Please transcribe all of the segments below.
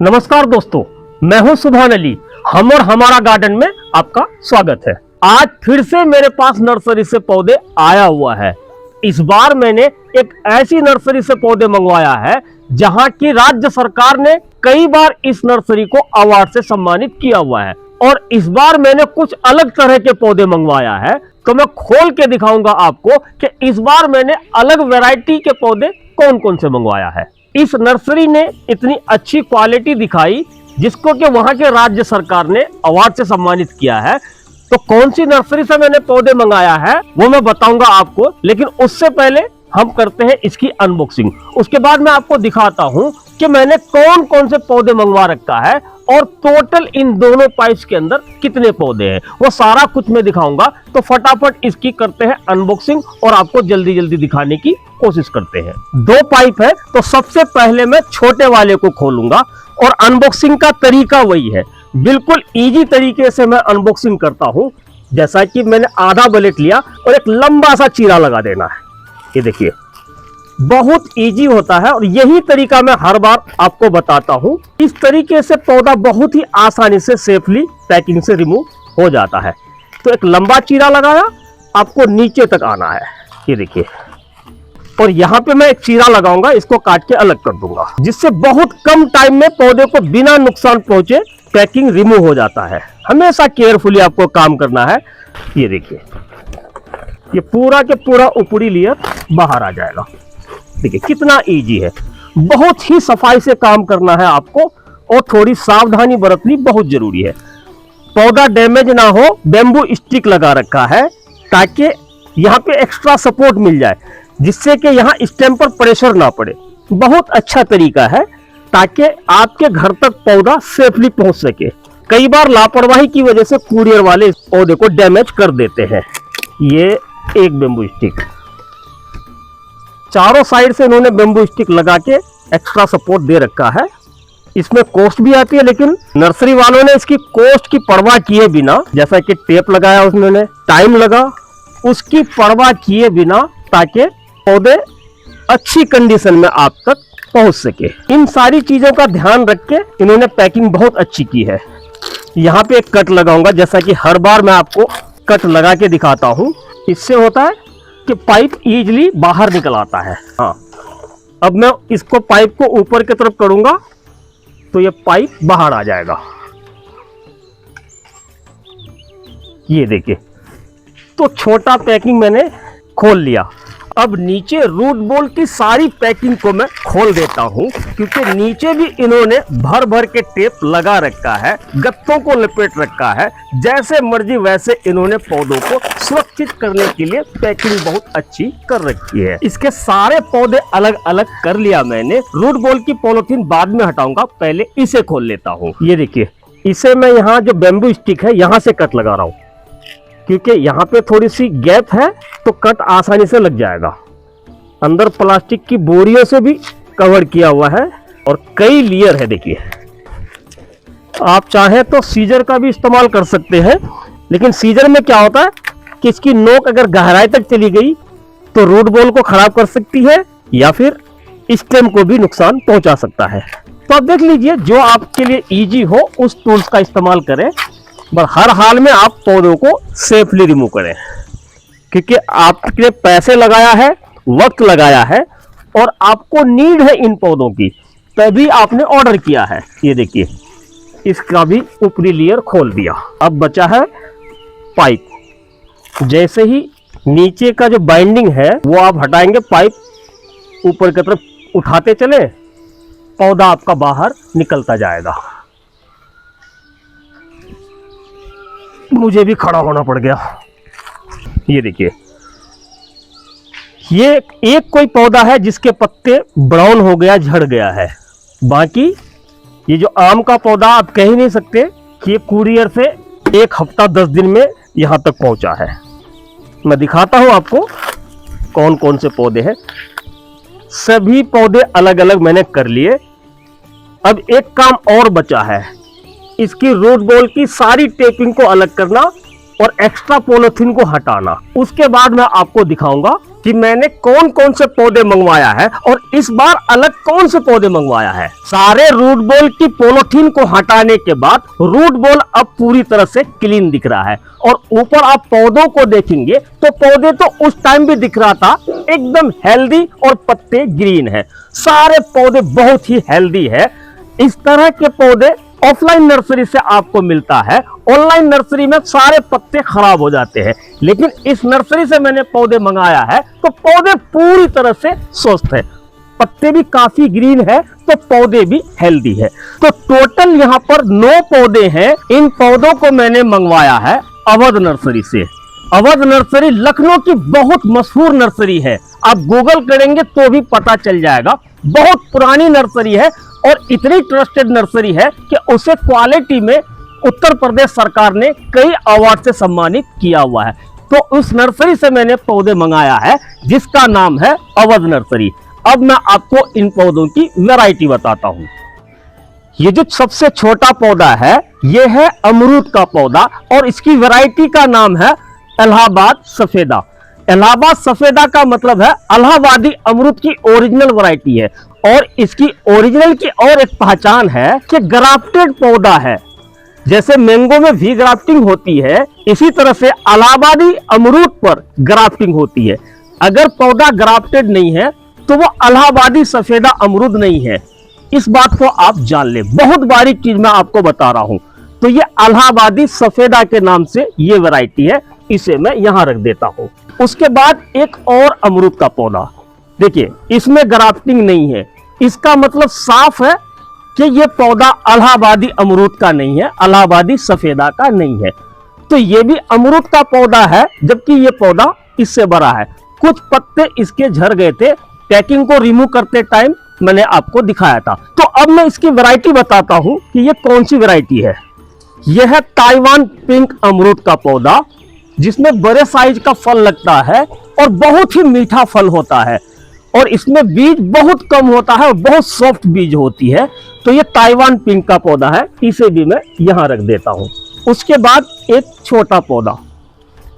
नमस्कार दोस्तों, मैं हूं सुभान अली। हम और हमारा गार्डन में आपका स्वागत है। आज फिर से मेरे पास नर्सरी से पौधे आया हुआ है। इस बार मैंने एक ऐसी नर्सरी से पौधे मंगवाया है जहां की राज्य सरकार ने कई बार इस नर्सरी को अवार्ड से सम्मानित किया हुआ है। और इस बार मैंने कुछ अलग तरह के पौधे मंगवाया है, तो मैं खोल के दिखाऊंगा आपको कि इस बार मैंने अलग वैरायटी के पौधे कौन कौन से मंगवाया है। इस नर्सरी ने इतनी अच्छी क्वालिटी दिखाई जिसको कि वहां के राज्य सरकार ने अवार्ड से सम्मानित किया है। तो कौन सी नर्सरी से मैंने पौधे मंगाया है वो मैं बताऊंगा आपको, लेकिन उससे पहले हम करते हैं इसकी अनबॉक्सिंग। उसके बाद मैं आपको दिखाता हूं कि मैंने कौन कौन से पौधे मंगवा रखा है और टोटल इन दोनों पाइप्स के अंदर कितने पौधे हैं, वो सारा कुछ मैं दिखाऊंगा। तो फटाफट इसकी करते हैं अनबॉक्सिंग और आपको जल्दी जल्दी दिखाने की कोशिश करते हैं। दो पाइप है, तो सबसे पहले मैं छोटे वाले को खोलूंगा और अनबॉक्सिंग का तरीका वही है, बिल्कुल इजी तरीके से मैं अनबॉक्सिंग करता हूं। जैसा कि मैंने आधा ब्लेड लिया और एक लंबा सा चीरा लगा देना है। ये देखिए, बहुत इजी होता है और यही तरीका मैं हर बार आपको बताता हूं। इस तरीके से पौधा बहुत ही आसानी से सेफली पैकिंग से रिमूव हो जाता है। तो एक लंबा चीरा लगाया, आपको नीचे तक आना है। ये देखिए, और यहाँ पे मैं एक चीरा लगाऊंगा, इसको काट के अलग कर दूंगा, जिससे बहुत कम टाइम में पौधे को बिना नुकसान पहुंचे पैकिंग रिमूव हो जाता है। हमेशा केयरफुली आपको काम करना है। ये देखिए, ये पूरा के पूरा ऊपरी लेयर बाहर आ जाएगा। देखिए कितना इजी है, बहुत ही सफाई से काम करना है आपको और थोड़ी सावधानी बरतनी बहुत जरूरी है। पौधा डैमेज ना हो, बेम्बू स्टिक लगा रखा है ताकि यहाँ पे एक्स्ट्रा सपोर्ट मिल जाए, जिससे कि यहाँ स्टेम पर प्रेशर ना पड़े। बहुत अच्छा तरीका है ताकि आपके घर तक पौधा सेफली पहुंच सके। कई बार लापरवाही की वजह से कुरियर वाले इस पौधे को डैमेज कर देते हैं। ये एक बेम्बू स्टिक, चारों साइड से इन्होंने बेम्बू स्टिक लगा के एक्स्ट्रा सपोर्ट दे रखा है। इसमें कॉस्ट भी आती है, लेकिन नर्सरी वालों ने इसकी कॉस्ट की परवाह किए बिना, जैसा कि टेप लगाया उसने, टाइम लगा, उसकी परवाह किए बिना, ताकि पौधे अच्छी कंडीशन में आप तक पहुंच सके। इन सारी चीजों का ध्यान रख के इन्होंने पैकिंग बहुत अच्छी की है। यहाँ पे एक कट लगाऊंगा, जैसा कि हर बार मैं आपको कट लगा के दिखाता हूँ। इससे होता है कि पाइप इजीली बाहर निकल आता है। हाँ, अब मैं इसको पाइप को ऊपर की तरफ करूंगा तो ये पाइप बाहर आ जाएगा। ये देखिए, तो छोटा पैकिंग मैंने खोल लिया। अब नीचे रूट बॉल की सारी पैकिंग को मैं खोल देता हूं, क्योंकि नीचे भी इन्होंने भर भर के टेप लगा रखा है, गत्तों को लपेट रखा है। जैसे मर्जी वैसे इन्होंने पौधों को सुरक्षित करने के लिए पैकिंग बहुत अच्छी कर रखी है। इसके सारे पौधे अलग अलग कर लिया मैंने। रूट बॉल की पॉलिथीन बाद में हटाऊंगा, पहले इसे खोल लेता हूँ। ये देखिए, इसे मैं यहाँ जो बेम्बू स्टिक है यहाँ से कट लगा रहा हूँ, क्योंकि यहाँ पे थोड़ी सी गैप है तो कट आसानी से लग जाएगा। अंदर प्लास्टिक की बोरियों से भी कवर किया हुआ है और कई लेयर है। देखिए, आप चाहें तो सीजर का भी इस्तेमाल कर सकते हैं, लेकिन सीजर में क्या होता है कि इसकी नोक अगर गहराई तक चली गई तो रूट बॉल को खराब कर सकती है या फिर स्टेम को भी नुकसान पहुंचा सकता है। तो आप देख लीजिए, जो आपके लिए इजी हो उस टूल्स का इस्तेमाल करें, पर हर हाल में आप पौधों को सेफली रिमूव करें, क्योंकि आपने पैसे लगाया है, वक्त लगाया है और आपको नीड है इन पौधों की, तभी आपने ऑर्डर किया है। ये देखिए, इसका भी ऊपरी लेयर खोल दिया। अब बचा है पाइप। जैसे ही नीचे का जो बाइंडिंग है वो आप हटाएंगे, पाइप ऊपर की तरफ उठाते चले, पौधा आपका बाहर निकलता जाएगा। मुझे भी खड़ा होना पड़ गया। ये देखिए, ये एक कोई पौधा है जिसके पत्ते ब्राउन हो गया, झड़ गया है। बाकी ये जो आम का पौधा, आप कह ही नहीं सकते कि ये कुरियर से 1 हफ्ता 10 दिन में यहां तक पहुंचा है। मैं दिखाता हूं आपको कौन कौन से पौधे हैं। सभी पौधे अलग अलग मैंने कर लिए। अब एक काम और बचा है, इसकी रूट बॉल की सारी टेपिंग को अलग करना और एक्स्ट्रा पॉलिथीन को हटाना। उसके बाद मैं आपको दिखाऊंगा कि मैंने कौन कौन से पौधे मंगवाया है और इस बार अलग कौन से पौधे मंगवाया है। सारे रूट बॉल की पॉलिथीन को हटाने के बाद रूट बॉल अब पूरी तरह से क्लीन दिख रहा है और ऊपर आप पौधों को देखेंगे तो पौधे तो उस टाइम भी दिख रहा था एकदम हेल्दी और पत्ते ग्रीन है। सारे पौधे बहुत ही हेल्दी है। इस तरह के पौधे ऑफलाइन नर्सरी से आपको मिलता है, ऑनलाइन नर्सरी में सारे पत्ते खराब हो जाते हैं, लेकिन इस नर्सरी से मैंने पौधे मंगाया है तो पौधे पूरी तरह से स्वस्थ है, पत्ते भी काफी ग्रीन है तो पौधे भी हेल्दी है। तो टोटल यहाँ पर 9 पौधे हैं। इन पौधों को मैंने मंगवाया है अवध नर्सरी से। अवध नर्सरी लखनऊ की बहुत मशहूर नर्सरी है, आप गूगल करेंगे तो भी पता चल जाएगा। बहुत पुरानी नर्सरी है और इतनी ट्रस्टेड नर्सरी है कि उसे क्वालिटी में उत्तर प्रदेश सरकार ने कई अवार्ड से सम्मानित किया हुआ है। तो उस नर्सरी से मैंने पौधे मंगाया है जिसका नाम है अवध नर्सरी। अब मैं आपको इन पौधों की वैरायटी बताता हूँ। ये जो सबसे छोटा पौधा है ये है अमरूद का पौधा और इसकी वैरायटी का नाम है इलाहाबाद सफेदा। इलाहाबाद सफेदा का मतलब है इलाहाबादी अमरूद की ओरिजिनल वैरायटी है और इसकी ओरिजिनल की और एक पहचान है कि ग्राफ्टेड पौधा है। जैसे मैंगो में भी ग्राफ्टिंग होती है इसी तरह से इलाहाबादी अमरूद पर ग्राफ्टिंग होती है। अगर पौधा ग्राफ्टेड नहीं है तो वो इलाहाबादी सफेदा अमरूद नहीं है, इस बात को आप जान ले। बहुत बारीक चीज मैं आपको बता रहा हूं। तो ये इलाहाबादी सफेदा के नाम से ये वैरायटी है, इसे मैं यहां रख देता हूं। उसके बाद एक और अमरूद का पौधा देखिए, इसमें ग्राफ्टिंग नहीं है, इसका मतलब साफ है कि ये पौधा इलाहाबादी अमरूद का नहीं है, इलाहाबादी सफेदा का नहीं है। तो ये भी अमरूद का पौधा है जबकि ये पौधा इससे बड़ा है। कुछ पत्ते इसके झड़ गए थे, पैकिंग को रिमूव करते टाइम मैंने आपको दिखाया था। तो अब मैं इसकी वैरायटी बताता हूं कि ये कौन सी वैरायटी है। यह है ताइवान पिंक अमरूद का पौधा जिसमें बड़े साइज का फल लगता है और बहुत ही मीठा फल होता है और इसमें बीज बहुत कम होता है और बहुत सॉफ्ट बीज होती है। तो ये ताइवान पिंक का पौधा है, इसे भी मैं यहां रख देता हूं। उसके बाद एक छोटा पौधा,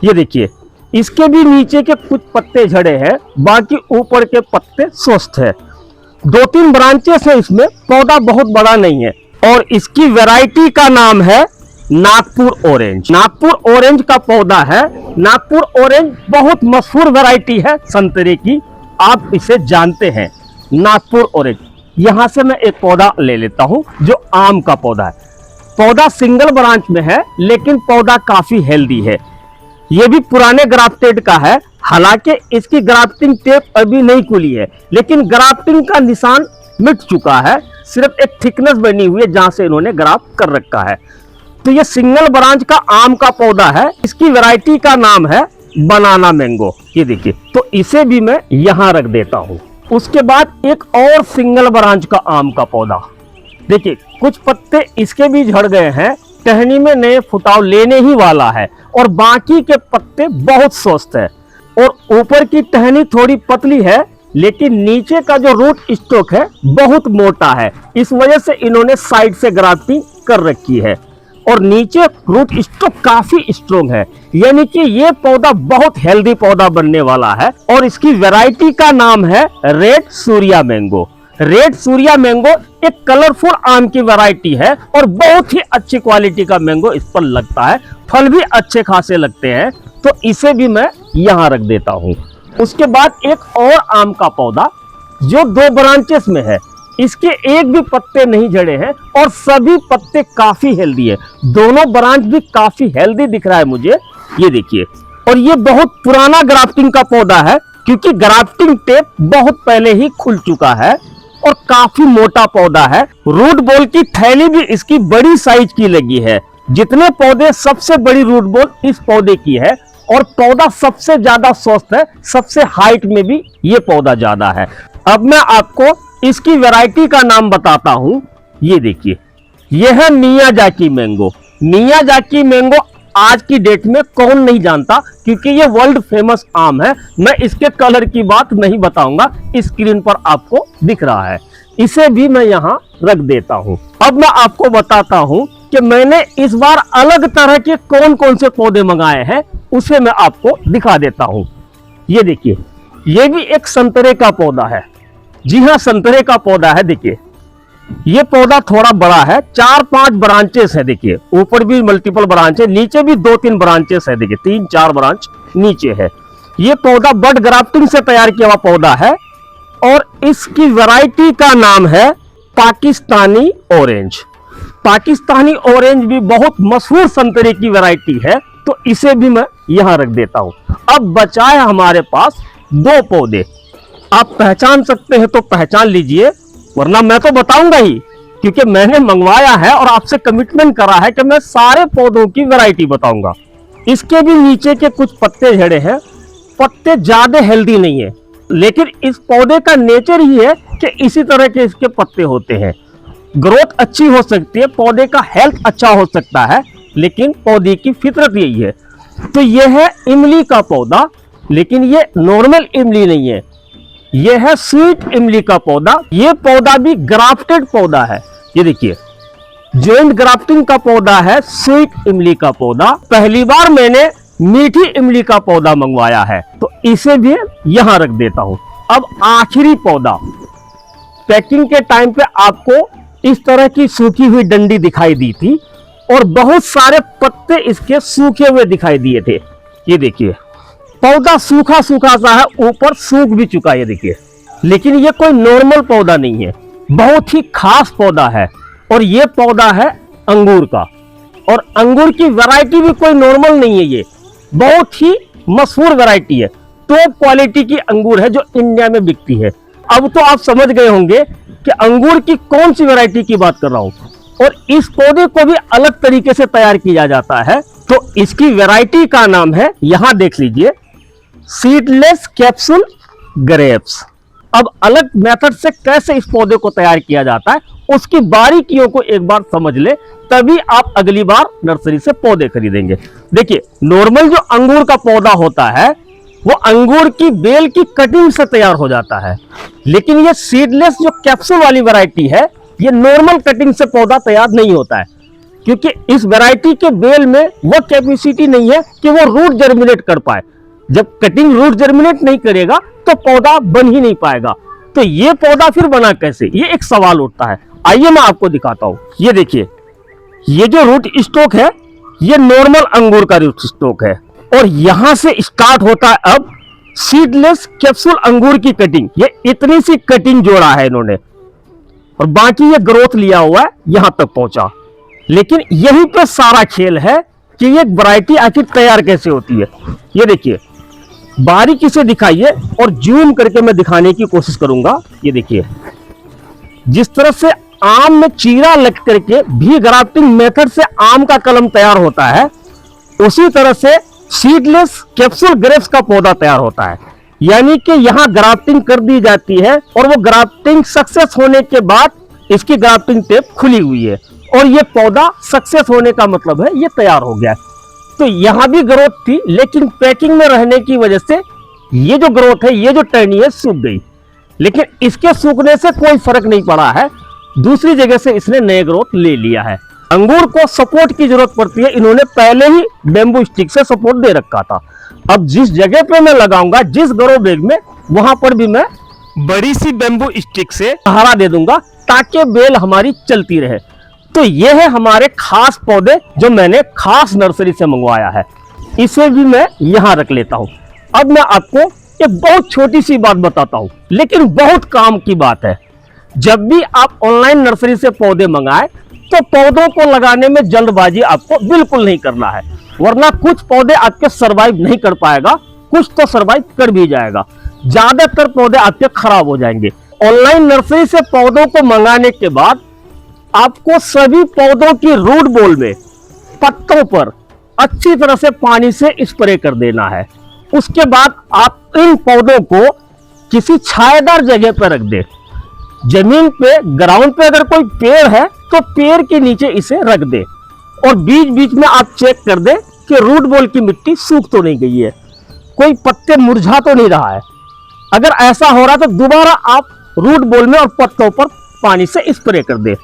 ये देखिए, इसके भी नीचे के कुछ पत्ते झड़े हैं, बाकी ऊपर के पत्ते स्वस्थ है। 2-3 ब्रांचेस है इसमें, पौधा बहुत बड़ा नहीं है और इसकी वैरायटी का नाम है नागपुर ऑरेंज। नागपुर ऑरेंज का पौधा है। नागपुर ऑरेंज बहुत मशहूर वैरायटी है संतरे की, आप इसे जानते हैं, नागपुर ऑरेंज। यहां से मैं एक पौधा ले लेता हूं जो आम का पौधा है। पौधा सिंगल ब्रांच में है लेकिन पौधा काफी हेल्दी है। यह भी पुराने ग्राफ्टेड का है, हालांकि इसकी ग्राफ्टिंग टेप अभी नहीं खुली है लेकिन ग्राफ्टिंग का निशान मिट चुका है, सिर्फ एक थिकनेस बनी हुई है जहां से इन्होंने ग्राफ्ट कर रखा है। तो ये सिंगल ब्रांच का आम का पौधा है, इसकी वैरायटी का नाम है बनाना मैंगो। ये देखिए, तो इसे भी मैं यहां रख देता हूं। उसके बाद एक और सिंगल ब्रांच का आम का पौधा, देखिए कुछ पत्ते इसके भी झड़ गए हैं, टहनी में नए फुटाव लेने ही वाला है और बाकी के पत्ते बहुत स्वस्थ है और ऊपर की टहनी थोड़ी पतली है लेकिन नीचे का जो रूट स्टॉक है बहुत मोटा है, इस वजह से इन्होंने साइड से ग्राफ्टिंग कर रखी है और नीचे रूट स्टॉक काफी स्ट्रॉन्ग है, यानी कि ये पौधा बहुत हेल्दी पौधा बनने वाला है। और इसकी वैरायटी का नाम है red Surya mango. Red Surya mango एक कलरफुल आम की वैरायटी है और बहुत ही अच्छी क्वालिटी का मैंगो इस पर लगता है, फल भी अच्छे खासे लगते हैं, तो इसे भी मैं यहां रख देता हूं। उसके बाद एक और आम का पौधा जो 2 ब्रांचेस में है, इसके एक भी पत्ते नहीं झड़े हैं और सभी पत्ते काफी हेल्दी है, दोनों ब्रांच भी काफी हेल्दी दिख रहा है मुझे, ये देखिए। और ये बहुत पुराना ग्राफ्टिंग का पौधा है क्योंकि ग्राफ्टिंग टेप बहुत पहले ही खुल चुका है और काफी मोटा पौधा है। रूट बॉल की थैली भी इसकी बड़ी साइज की लगी है, जितने पौधे सबसे बड़ी रूट बॉल इस पौधे की है और पौधा सबसे ज्यादा स्वस्थ है, सबसे हाइट में भी ये पौधा ज्यादा है। अब मैं आपको इसकी वैरायटी का नाम बताता हूं, ये देखिए, यह है मियाजाकी मैंगो। मियाजाकी मैंगो आज की डेट में कौन नहीं जानता क्योंकि ये वर्ल्ड फेमस आम है। मैं इसके कलर की बात नहीं बताऊंगा, स्क्रीन पर आपको दिख रहा है, इसे भी मैं यहां रख देता हूं। अब मैं आपको बताता हूं कि मैंने इस बार अलग तरह के कौन कौन से पौधे मंगाए हैं, उसे मैं आपको दिखा देता हूं। ये देखिए, ये भी एक संतरे का पौधा है। जी हां, संतरे का पौधा है। देखिए, ये पौधा थोड़ा बड़ा है, 4-5 ब्रांचेस है। देखिए, ऊपर भी मल्टीपल ब्रांच है, नीचे भी 2-3 ब्रांचेस है। देखिए, 3-4 ब्रांच नीचे है। ये पौधा बड ग्राफ्टिंग से तैयार किया हुआ पौधा है और इसकी वैरायटी का नाम है पाकिस्तानी ऑरेंज। पाकिस्तानी ऑरेंज भी बहुत मशहूर संतरे की वैरायटी है, तो इसे भी मैं यहां रख देता हूं। अब बचा है हमारे पास 2 पौधे। आप पहचान सकते हैं तो पहचान लीजिए, वरना मैं तो बताऊंगा ही, क्योंकि मैंने मंगवाया है और आपसे कमिटमेंट करा है कि मैं सारे पौधों की वैरायटी बताऊंगा। इसके भी नीचे के कुछ पत्ते झड़े हैं, पत्ते ज्यादा हेल्दी नहीं है, लेकिन इस पौधे का नेचर ही है कि इसी तरह के इसके पत्ते होते हैं। ग्रोथ अच्छी हो सकती है, पौधे का हेल्थ अच्छा हो सकता है, लेकिन पौधे की फितरत यही है। तो यह है इमली का पौधा, लेकिन ये नॉर्मल इमली नहीं है, यह है स्वीट इमली का पौधा। यह पौधा भी ग्राफ्टेड पौधा है। ये देखिए, जॉइंट ग्राफ्टिंग का पौधा है, स्वीट इमली का पौधा। पहली बार मैंने मीठी इमली का पौधा मंगवाया है, तो इसे भी यहां रख देता हूं। अब आखिरी पौधा, पैकिंग के टाइम पे आपको इस तरह की सूखी हुई डंडी दिखाई दी थी और बहुत सारे पत्ते इसके सूखे हुए दिखाई दिए थे। ये देखिए, पौधा सूखा सूखा सा है, ऊपर सूख भी चुका है। ये देखिए, लेकिन ये कोई नॉर्मल पौधा नहीं है, बहुत ही खास पौधा है। और ये पौधा है अंगूर का, और अंगूर की वैरायटी भी कोई नॉर्मल नहीं है, ये बहुत ही मशहूर वैरायटी है, टॉप क्वालिटी की अंगूर है जो इंडिया में बिकती है। अब तो आप समझ गए होंगे कि अंगूर की कौन सी वैरायटी की बात कर रहा हूं। और इस पौधे को भी अलग तरीके से तैयार किया जाता है, तो इसकी वैरायटी का नाम है, यहां देख लीजिए, सीडलेस कैप्सूल ग्रेप्स। अब अलग मेथड से कैसे इस पौधे को तैयार किया जाता है, उसकी बारीकियों को एक बार समझ ले, तभी आप अगली बार नर्सरी से पौधे खरीदेंगे। देखिए, नॉर्मल जो अंगूर का पौधा होता है वो अंगूर की बेल की कटिंग से तैयार हो जाता है, लेकिन ये सीडलेस जो कैप्सूल वाली वैरायटी है, ये नॉर्मल कटिंग से पौधा तैयार नहीं होता है, क्योंकि इस वैरायटी के बेल में वो कैपेसिटी नहीं है कि वो रूट जर्मिनेट कर पाए। जब कटिंग रूट जर्मिनेट नहीं करेगा तो पौधा बन ही नहीं पाएगा। तो ये पौधा फिर बना कैसे, ये एक सवाल उठता है। आइए मैं आपको दिखाता हूं। ये देखिए, ये जो रूट स्टॉक है, ये नॉर्मल अंगूर का रूट स्टॉक है, और यहां से स्टार्ट होता है अब सीडलेस कैप्सूल अंगूर की कटिंग। ये इतनी सी कटिंग जोड़ा है इन्होंने, और बाकी ये ग्रोथ लिया हुआ है, यहां तक पहुंचा। लेकिन यहीं पे सारा खेल है कि ये वैरायटी आखिर तैयार कैसे होती है। ये देखिए, बारीकी से दिखाइए और जूम करके मैं दिखाने की कोशिश करूंगा। ये देखिए, जिस तरह से आम में चीरा लग करके भी ग्राफ्टिंग मेथड से आम का कलम तैयार होता है, उसी तरह से सीडलेस कैप्सूल ग्रेप्स का पौधा तैयार होता है। यानी कि यहां ग्राफ्टिंग कर दी जाती है और वो ग्राफ्टिंग सक्सेस होने के बाद इसकी ग्राफ्टिंग टेप खुली हुई है, और ये पौधा सक्सेस होने का मतलब है ये तैयार हो गया। तो यहां भी ग्रोथ थी, लेकिन पैकिंग में रहने की वजह से ये जो ग्रोथ है, ये जो टहनी है, सूख गई। लेकिन इसके सूखने से कोई फर्क नहीं पड़ा है, दूसरी जगह से इसने नए ग्रोथ ले लिया है। अंगूर को सपोर्ट की जरूरत पड़ती है, इन्होंने पहले ही बेम्बू स्टिक से सपोर्ट दे रखा था। अब जिस जगह पे मैं लगाऊंगा, जिस ग्रो बैग में, वहां पर भी मैं बड़ी सी बेम्बू स्टिक से सहारा दे दूंगा, ताकि बेल हमारी चलती रहे। तो ये है हमारे खास पौधे जो मैंने खास नर्सरी से मंगवाया है, इसे भी मैं यहां रख लेता हूं। अब मैं आपको एक बहुत छोटी सी बात बताता हूं, लेकिन बहुत काम की बात है। जब भी आप ऑनलाइन नर्सरी से पौधे मंगाएं, तो पौधों को लगाने में जल्दबाजी आपको बिल्कुल नहीं करना है, वरना कुछ पौधे आपके सरवाइव नहीं कर पाएगा, कुछ तो सरवाइव कर भी जाएगा, ज्यादातर पौधे आपके खराब हो जाएंगे। ऑनलाइन नर्सरी से पौधों को मंगाने के बाद आपको सभी पौधों की रूट बॉल में, पत्तों पर अच्छी तरह से पानी से स्प्रे कर देना है। उसके बाद आप इन पौधों को किसी छायादार जगह पर रख दे। जमीन पे, ग्राउंड पे अगर कोई पेड़ है तो पेड़ के नीचे इसे रख दे, और बीच बीच में आप चेक कर दे कि रूट बॉल की मिट्टी सूख तो नहीं गई है, कोई पत्ते मुरझा तो नहीं रहा है। अगर ऐसा हो रहा तो दोबारा आप रूट बॉल में और पत्तों पर पानी से स्प्रे कर दे।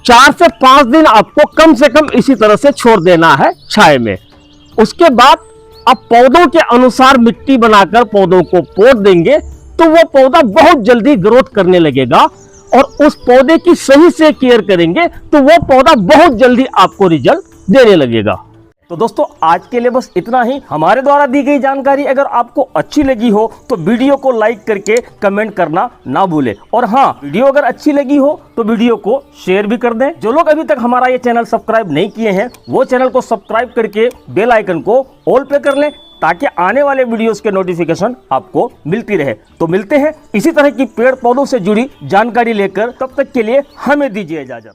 4 से 5 दिन आपको कम से कम इसी तरह से छोड़ देना है छाए में। उसके बाद आप पौधों के अनुसार मिट्टी बनाकर पौधों को पोत देंगे तो वो पौधा बहुत जल्दी ग्रोथ करने लगेगा, और उस पौधे की सही से केयर करेंगे तो वो पौधा बहुत जल्दी आपको रिजल्ट देने लगेगा। तो दोस्तों आज के लिए बस इतना ही। हमारे द्वारा दी गई जानकारी अगर आपको अच्छी लगी हो तो वीडियो को लाइक करके कमेंट करना ना भूलें, और हाँ, वीडियो अगर अच्छी लगी हो तो वीडियो को शेयर भी कर दें। जो लोग अभी तक हमारा ये चैनल सब्सक्राइब नहीं किए हैं वो चैनल को सब्सक्राइब करके बेल आइकन को ऑल पे कर लें, ताकि आने वाले वीडियोस के नोटिफिकेशन आपको मिलती रहे। तो मिलते हैं इसी तरह की पेड़ पौधों से जुड़ी जानकारी लेकर, तब तक के लिए हमें दीजिए इजाजत।